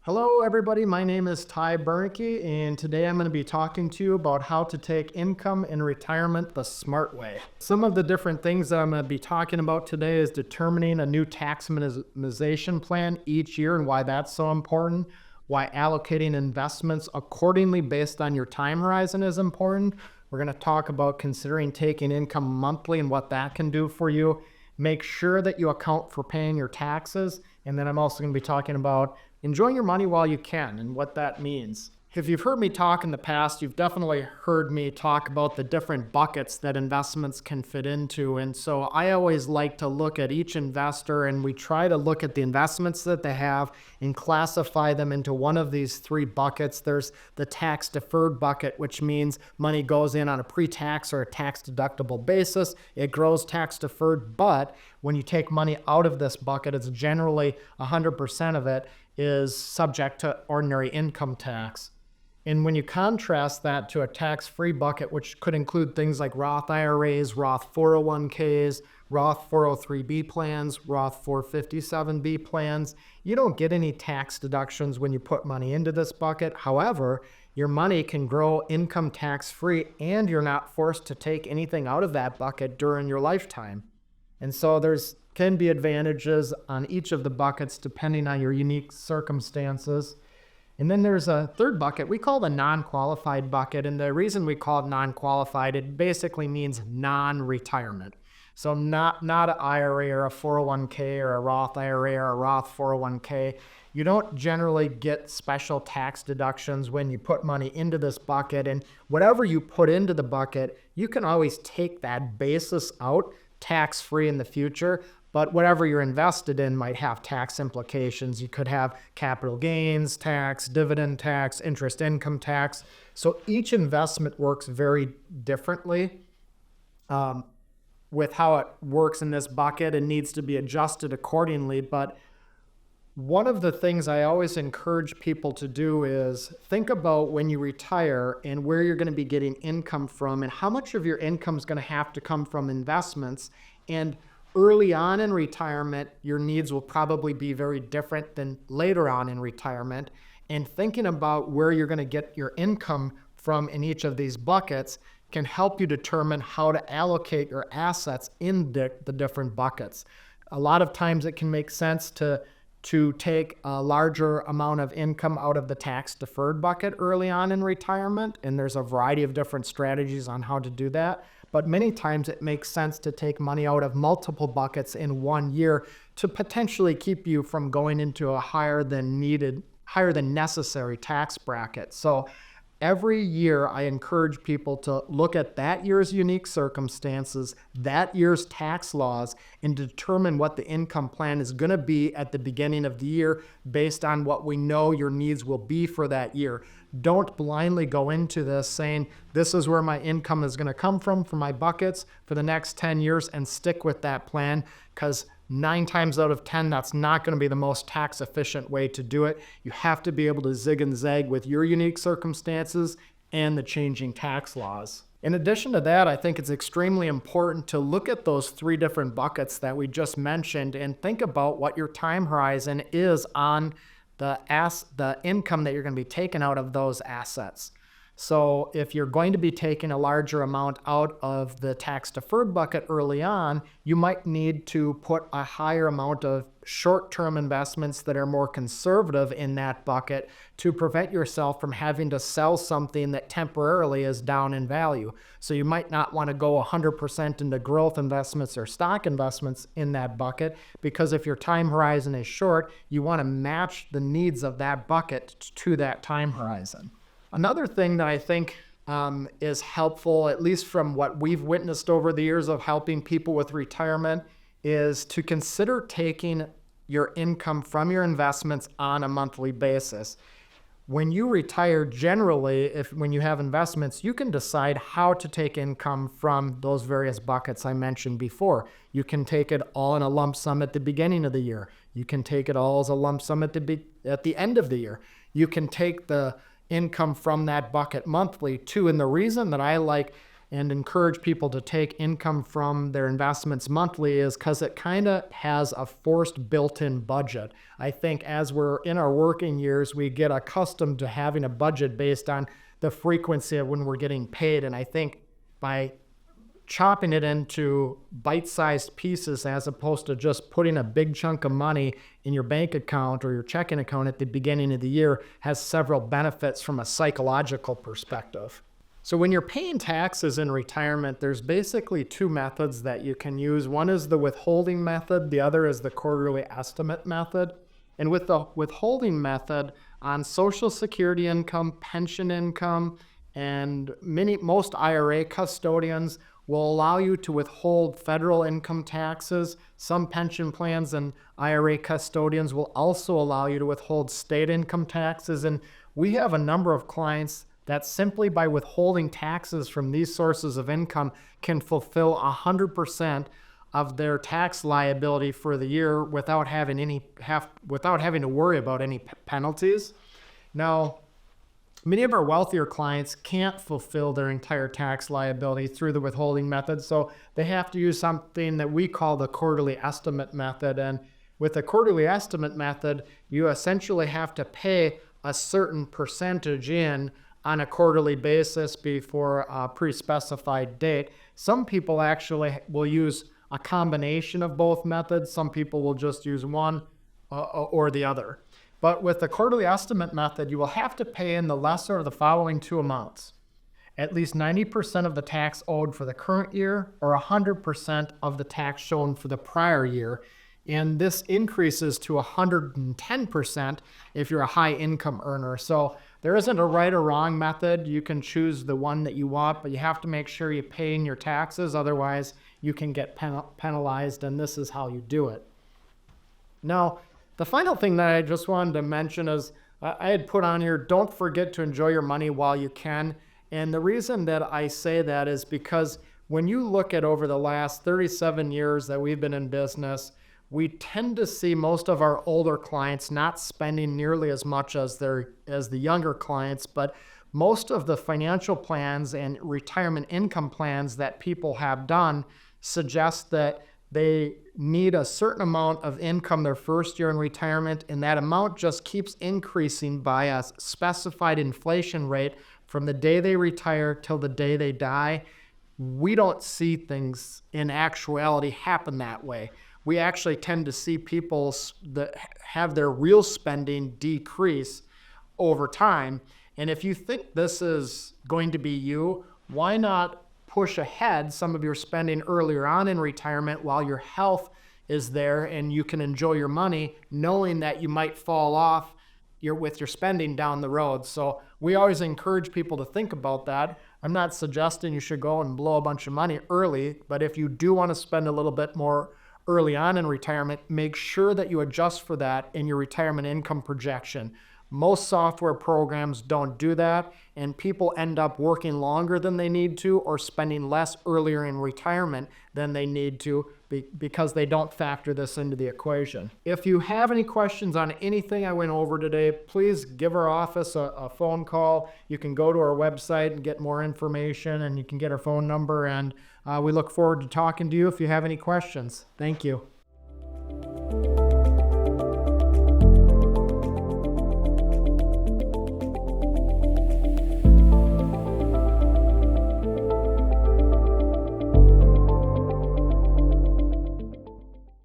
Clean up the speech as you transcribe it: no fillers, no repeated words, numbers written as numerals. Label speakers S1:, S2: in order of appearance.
S1: Hello, everybody. My name is Ty Bernicke, and today I'm going to be talking to you about how to take income in retirement the smart way. Some of the different things that I'm going to be talking about today is determining a new tax minimization plan each year and why that's so important, why allocating investments accordingly based on your time horizon is important. We're going to talk about considering taking income monthly and what that can do for you. Make sure that you account for paying your taxes. And then I'm also going to be talking about enjoying your money while you can and what that means. If you've heard me talk in the past, you've definitely heard me talk about the different buckets that investments can fit into. And so I always like to look at each investor and we try to look at the investments that they have and classify them into one of these three buckets. There's the tax deferred bucket, which means money goes in on a pre-tax or a tax deductible basis. It grows tax deferred, but when you take money out of this bucket, it's generally 100% of it is subject to ordinary income tax. And when you contrast that to a tax-free bucket, which could include things like Roth IRAs, Roth 401ks, Roth 403b plans, Roth 457b plans, you don't get any tax deductions when you put money into this bucket. However, your money can grow income tax-free and you're not forced to take anything out of that bucket during your lifetime. And so there's can be advantages on each of the buckets depending on your unique circumstances. And then there's a third bucket we call the non-qualified bucket. And the reason we call it non-qualified, it basically means non-retirement. So not an IRA or a 401k or a Roth IRA or a Roth 401k. You don't generally get special tax deductions when you put money into this bucket. And whatever you put into the bucket, you can always take that basis out tax-free in the future. But whatever you're invested in might have tax implications. You could have capital gains tax, dividend tax, interest income tax. So each investment works very differently with how it works in this bucket and needs to be adjusted accordingly. But one of the things I always encourage people to do is think about when you retire and where you're going to be getting income from and how much of your income is going to have to come from investments. And early on in retirement, your needs will probably be very different than later on in retirement. And thinking about where you're going to get your income from in each of these buckets can help you determine how to allocate your assets in the different buckets. A lot of times it can make sense to take a larger amount of income out of the tax deferred bucket early on in retirement. And there's a variety of different strategies on how to do that. But many times it makes sense to take money out of multiple buckets in 1 year to potentially keep you from going into a higher than necessary tax bracket. So every year I encourage people to look at that year's unique circumstances, that year's tax laws, and determine what the income plan is going to be at the beginning of the year based on what we know your needs will be for that year. Don't blindly go into this saying, this is where my income is going to come from for my buckets for the next 10 years and stick with that plan, because 9 times out of 10, that's not going to be the most tax efficient way to do it. You have to be able to zig and zag with your unique circumstances and the changing tax laws. In addition to that, I think it's extremely important to look at those 3 different buckets that we just mentioned and think about what your time horizon is on the income that you're going to be taking out of those assets. So if you're going to be taking a larger amount out of the tax deferred bucket early on, you might need to put a higher amount of short-term investments that are more conservative in that bucket to prevent yourself from having to sell something that temporarily is down in value. So you might not want to go 100% into growth investments or stock investments in that bucket, because if your time horizon is short, you want to match the needs of that bucket to that time horizon. Another thing that I think is helpful, at least from what we've witnessed over the years of helping people with retirement, is to consider taking your income from your investments on a monthly basis. When you retire, generally, when you have investments, you can decide how to take income from those various buckets I mentioned before. You can take it all in a lump sum at the beginning of the year. You can take it all as a lump sum at the end of the year. You can take the income from that bucket monthly too. And the reason that I like and encourage people to take income from their investments monthly is because it kind of has a forced built-in budget. I think as we're in our working years, we get accustomed to having a budget based on the frequency of when we're getting paid. And I think by chopping it into bite-sized pieces as opposed to just putting a big chunk of money in your bank account or your checking account at the beginning of the year has several benefits from a psychological perspective. So when you're paying taxes in retirement, there's basically two methods that you can use. One is the withholding method, the other is the quarterly estimate method. And with the withholding method on Social Security income, pension income, and most IRA custodians will allow you to withhold federal income taxes. Some pension plans and IRA custodians will also allow you to withhold state income taxes. And we have a number of clients that simply by withholding taxes from these sources of income can fulfill 100% of their tax liability for the year without having to worry about any penalties. Now, many of our wealthier clients can't fulfill their entire tax liability through the withholding method, so they have to use something that we call the quarterly estimate method. And with the quarterly estimate method, you essentially have to pay a certain percentage in on a quarterly basis before a pre-specified date. Some people actually will use a combination of both methods. Some people will just use one or the other. But with the quarterly estimate method, you will have to pay in the lesser of the following two amounts: at least 90% of the tax owed for the current year or 100% of the tax shown for the prior year. And this increases to 110% if you're a high income earner. So there isn't a right or wrong method. You can choose the one that you want, but you have to make sure you pay in your taxes. Otherwise, you can get penalized, and this is how you do it. Now, the final thing that I just wanted to mention is I had put on here, don't forget to enjoy your money while you can. And the reason that I say that is because when you look at over the last 37 years that we've been in business, we tend to see most of our older clients not spending nearly as much as the younger clients, but most of the financial plans and retirement income plans that people have done suggest that they need a certain amount of income their first year in retirement, and that amount just keeps increasing by a specified inflation rate from the day they retire till the day they die. We don't see things in actuality happen that way. We actually tend to see people that have their real spending decrease over time. And if you think this is going to be you, why not push ahead some of your spending earlier on in retirement while your health is there and you can enjoy your money, knowing that you might fall off with your spending down the road. So we always encourage people to think about that. I'm not suggesting you should go and blow a bunch of money early, but if you do want to spend a little bit more early on in retirement, make sure that you adjust for that in your retirement income projection. Most software programs don't do that, and people end up working longer than they need to or spending less earlier in retirement than they need to because they don't factor this into the equation. If you have any questions on anything I went over today, please give our office a phone call. You can go to our website and get more information, and you can get our phone number, and we look forward to talking to you if you have any questions. Thank you.